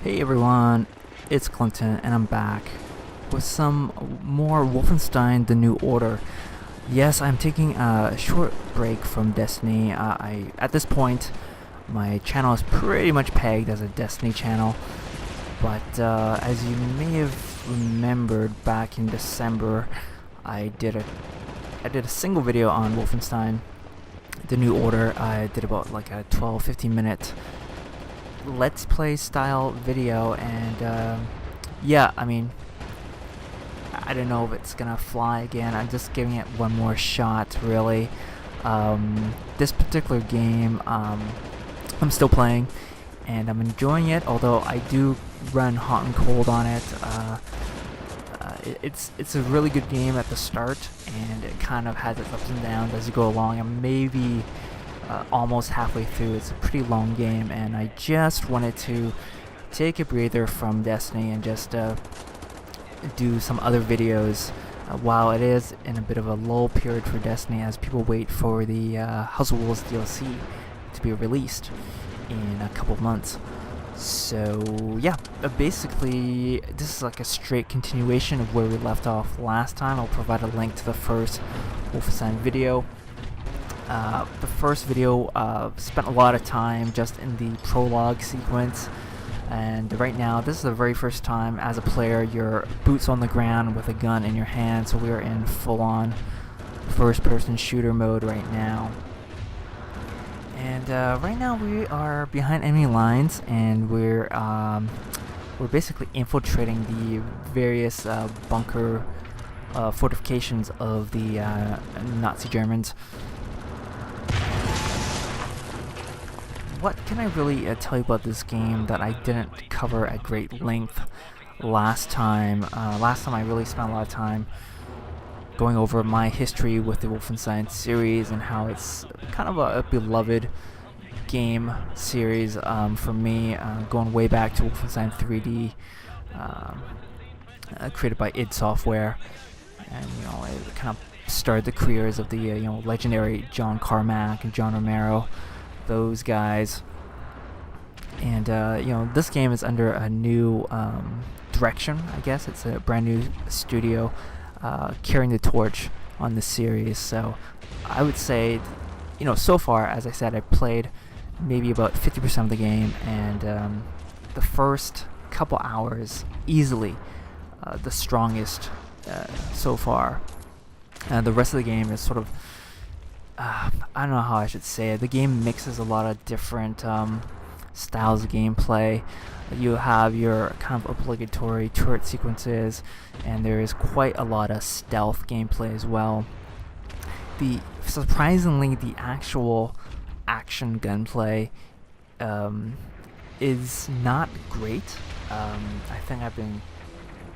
Hey everyone, it's Clinton and I'm back with some more Wolfenstein The New Order. Yes, I'm taking a short break from Destiny. At this point, my channel is pretty much pegged as a Destiny channel, but as you may have remembered back in December, I did a single video on Wolfenstein The New Order. I did about like a 12-15 minute let's play style video, and yeah, I mean, I don't know if it's gonna fly again. I'm just giving it one more shot, really. This particular game, I'm still playing and I'm enjoying it, although I do run hot and cold on it. It's a really good game at the start, and it kind of has its ups and downs as you go along. I'm maybe almost halfway through. It's a pretty long game, and I just wanted to take a breather from Destiny and just do some other videos while it is in a bit of a lull period for Destiny as people wait for the House of Wolves DLC to be released in a couple of months. So yeah, basically this is like a straight continuation of where we left off last time. I'll provide a link to the first Wolfenstein video. The first video spent a lot of time just in the prologue sequence, and right now this is the very first time as a player you're boots on the ground with a gun in your hand, so we are in full-on first-person shooter mode right now. And right now we are behind enemy lines, and we're basically infiltrating the various bunker fortifications of the Nazi Germans. What can I really tell you about this game that I didn't cover at great length last time? Last time I really spent a lot of time going over my history with the Wolfenstein series and how it's kind of a beloved game series for me, going way back to Wolfenstein 3D, created by id Software, and it kind of started the careers of the legendary John Carmack and John Romero, those guys. And this game is under a new direction, I guess. It's a brand new studio carrying the torch on the series. So I would say, so far, as I said, I played maybe about 50% of the game, and the first couple hours easily the strongest so far. The rest of the game is sort of I don't know how I should say it. The game mixes a lot of different styles of gameplay. You have your kind of obligatory turret sequences, and there is quite a lot of stealth gameplay as well. Surprisingly, the actual action gunplay is not great. I think I've been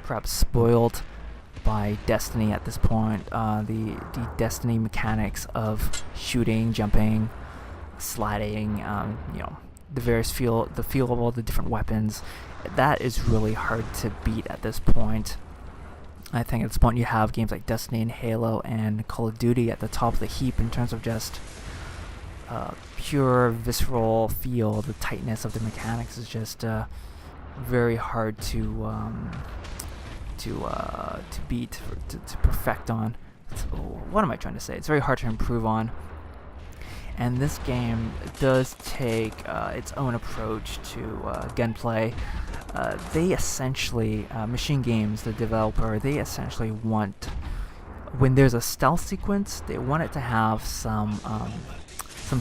perhaps spoiled by Destiny at this point. The Destiny mechanics of shooting, jumping, sliding, the feel of all the different weapons, that is really hard to beat at this point. I think at this point you have games like Destiny and Halo and Call of Duty at the top of the heap in terms of just pure visceral feel. The tightness of the mechanics is just very hard to beat, to perfect on. What am I trying to say? It's very hard to improve on. And this game does take its own approach to gunplay. They essentially, Machine Games, the developer, they essentially want, when there's a stealth sequence, they want it to have some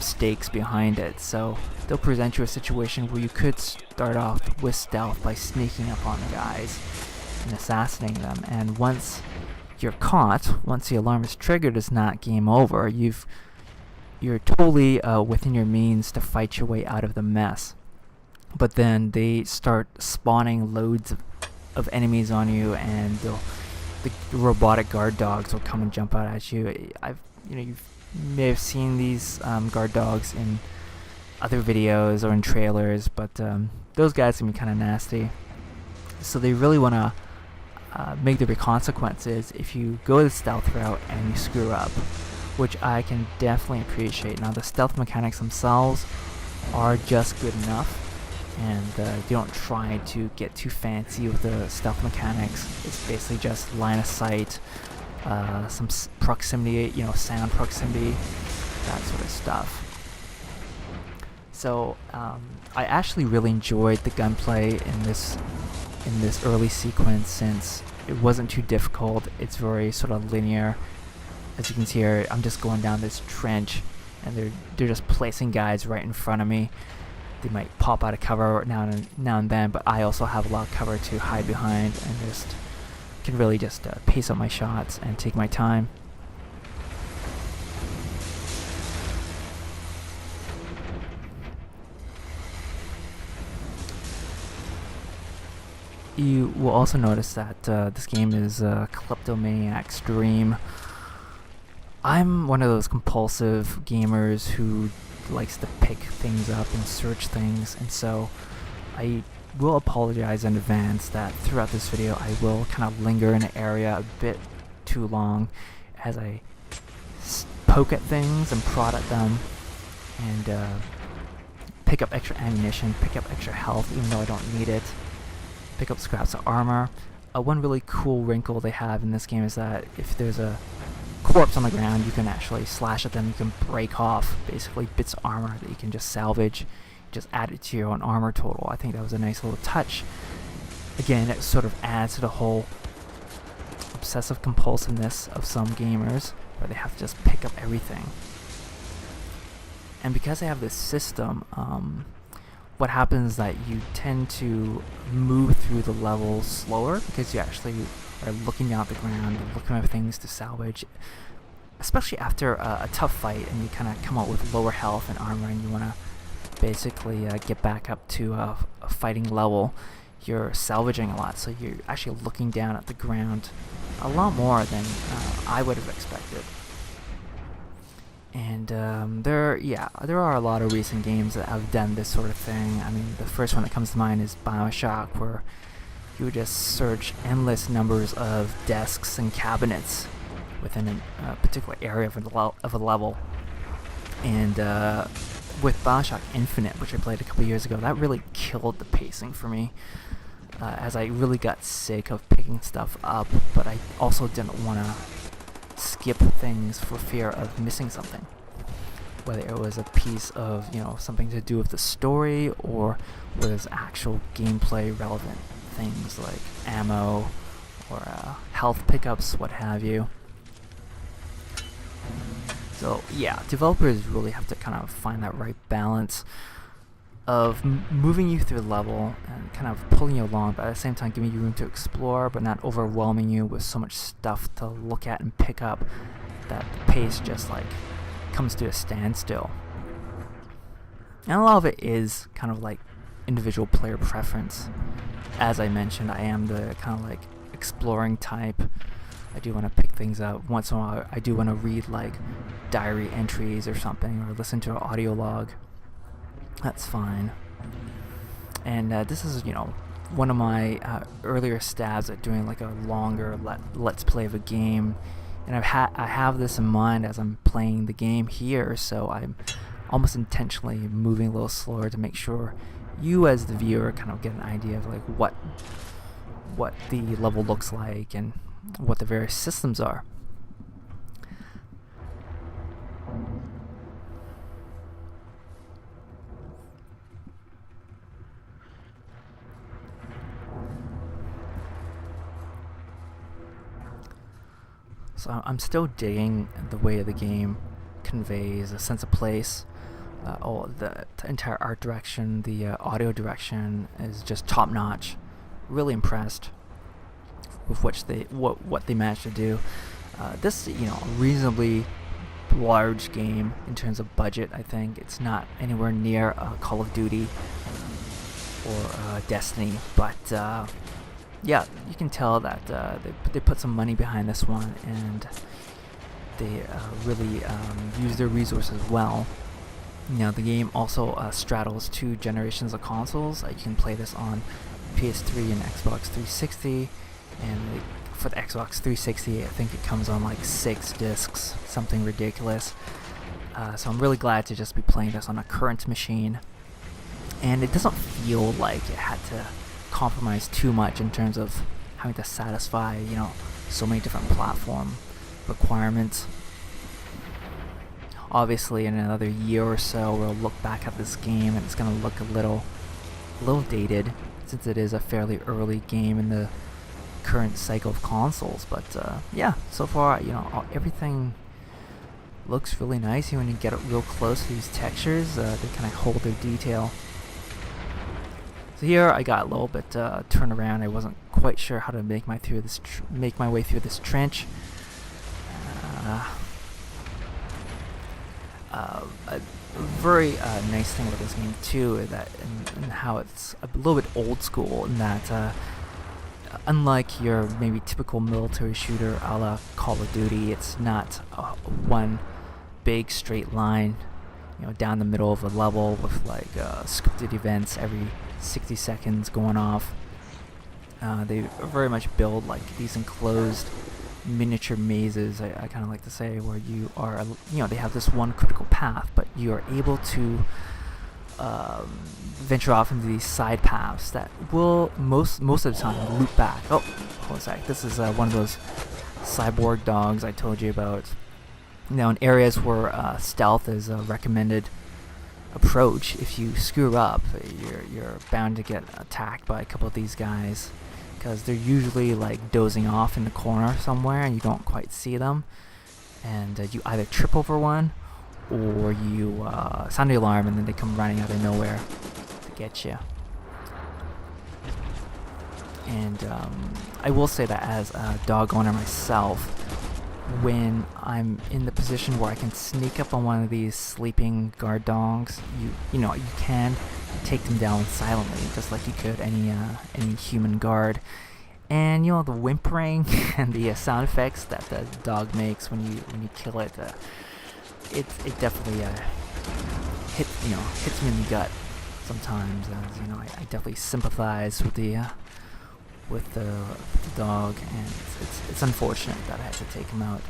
stakes behind it. So they'll present you a situation where you could start off with stealth by sneaking up on the guys and assassinating them, and once you're caught, once the alarm is triggered, it's not game over. You're totally within your means to fight your way out of the mess. But then they start spawning loads of enemies on you, and the robotic guard dogs will come and jump out at you. You may have seen these guard dogs in other videos or in trailers, but those guys can be kind of nasty. So they really want to make there be consequences if you go the stealth route and you screw up, which I can definitely appreciate. Now, the stealth mechanics themselves are just good enough, and you don't try to get too fancy with the stealth mechanics. It's basically just line of sight, some proximity, sound proximity, that sort of stuff. So I actually really enjoyed the gunplay in this early sequence, since it wasn't too difficult. It's very sort of linear. As you can see here, I'm just going down this trench, and they're just placing guys right in front of me. They might pop out of cover now and then, but I also have a lot of cover to hide behind, and just can really just pace up my shots and take my time. You will also notice that this game is Kleptomaniac's dream. I'm one of those compulsive gamers who likes to pick things up and search things, and so I will apologize in advance that throughout this video I will kind of linger in an area a bit too long as I poke at things and prod at them, and pick up extra ammunition, pick up extra health even though I don't need it, pick up scraps of armor. One really cool wrinkle they have in this game is that if there's a corpse on the ground, you can actually slash at them. You can break off basically bits of armor that you can just salvage, just add it to your own armor total. I think that was a nice little touch. Again, it sort of adds to the whole obsessive compulsiveness of some gamers where they have to just pick up everything. And because they have this system, what happens is that you tend to move through the level slower, because you actually are looking down at the ground, looking for things to salvage, especially after a tough fight and you kind of come out with lower health and armor, and you want to basically get back up to a fighting level. You're salvaging a lot, so you're actually looking down at the ground a lot more than I would have expected. And there are a lot of recent games that have done this sort of thing. I mean, the first one that comes to mind is BioShock, where you would just search endless numbers of desks and cabinets within a particular area of a level. And with BioShock Infinite, which I played a couple years ago, that really killed the pacing for me, as I really got sick of picking stuff up, but I also didn't want to skip things for fear of missing something, whether it was a piece of something to do with the story or was actual gameplay relevant things like ammo or health pickups, what have you. So yeah, developers really have to kind of find that right balance of moving you through the level and kind of pulling you along, but at the same time giving you room to explore, but not overwhelming you with so much stuff to look at and pick up that the pace just like comes to a standstill. And a lot of it is kind of like individual player preference. As I mentioned, I am the kind of like exploring type. I do want to pick things up. Once in a while, I do want to read like diary entries or something, or listen to an audio log. That's fine. And this is, one of my earlier stabs at doing like a longer let's play of a game. And I have this in mind as I'm playing the game here, so I'm almost intentionally moving a little slower to make sure you as the viewer kind of get an idea of like what the level looks like and what the various systems are. So I'm still digging the way the game conveys a sense of place. The entire art direction, the audio direction is just top notch. Really impressed with what they managed to do. This, a reasonably large game in terms of budget. I think it's not anywhere near Call of Duty or Destiny, but yeah, you can tell that they put some money behind this one, and they really use their resources well. Now, the game also straddles 2 generations of consoles. You can play this on PS3 and Xbox 360, and for the Xbox 360, I think it comes on like 6 discs, something ridiculous. So I'm really glad to just be playing this on a current machine. and it doesn't feel like it had to compromise too much in terms of having to satisfy, you know, so many different platform requirements. Obviously, in another year or so, we'll look back at this game and it's gonna look a little dated, since it is a fairly early game in the current cycle of consoles. But yeah, so far, you know, everything looks really nice. When you get it real close to these textures, they kind of hold their detail. So here I got a little bit turned around. I wasn't quite sure how to make my way through this trench. A very nice thing about this game too is that and how it's a little bit old school in that unlike your maybe typical military shooter a la Call of Duty, it's not one big straight line, you know, down the middle of a level with like scripted events every 60 seconds going off. They very much build like these enclosed miniature mazes, I kind of like to say, where you are, you know, they have this one critical path, but you are able to venture off into these side paths that will most of the time loop back. Oh, hold on a sec. This is one of those cyborg dogs I told you about. Now, in areas where stealth is a recommended approach, if you screw up, you're bound to get attacked by a couple of these guys, because they're usually like dozing off in the corner somewhere and you don't quite see them, and you either trip over one or you sound the alarm and then they come running out of nowhere to get you. And I will say that as a dog owner myself, when I'm in the position where I can sneak up on one of these sleeping guard dogs, you know, you can take them down silently, just like you could any human guard. And you know, the whimpering and the sound effects that the dog makes when you kill it, it definitely hits me in the gut sometimes. As you know, I definitely sympathize with the dog, and it's unfortunate that I had to take him out.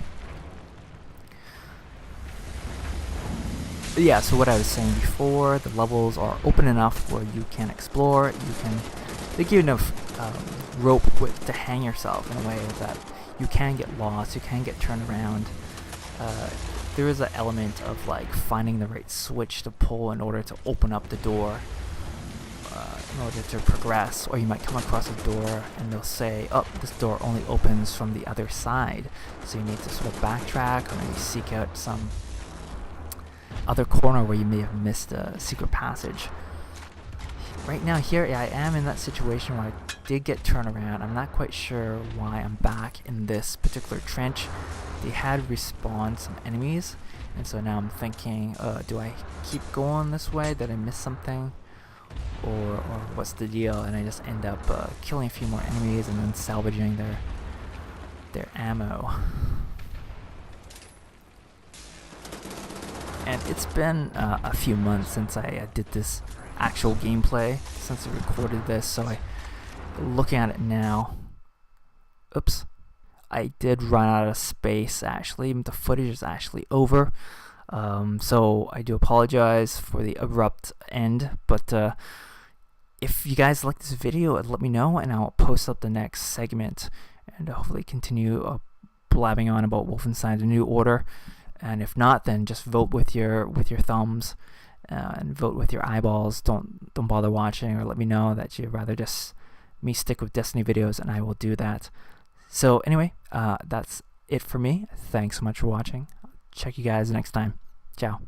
But yeah, so what I was saying before, the levels are open enough where you can explore. They give you enough rope to hang yourself in a way that you can get lost, you can get turned around. There is an element of like finding the right switch to pull in order to open up the door, in order to progress. Or you might come across a door and they'll say, oh, this door only opens from the other side, so you need to sort of backtrack or maybe seek out some other corner where you may have missed a secret passage. Right now here I am in that situation where I did get turned around. I'm not quite sure why I'm back in this particular trench. They had respawned some enemies, and so now I'm thinking, do I keep going this way? Did I miss something? Or what's the deal? And I just end up killing a few more enemies and then salvaging their ammo. And it's been a few months since I did this actual gameplay, since I recorded this, so looking at it now, oops, I did run out of space actually. The footage is actually over, so I do apologize for the abrupt end, but if you guys like this video, let me know and I'll post up the next segment and hopefully continue blabbing on about Wolfenstein: The New Order. And if not, then just vote with your thumbs and vote with your eyeballs. Don't bother watching, or let me know that you'd rather just me stick with Destiny videos, and I will do that. So anyway, that's it for me. Thanks so much for watching. Check you guys next time. Ciao.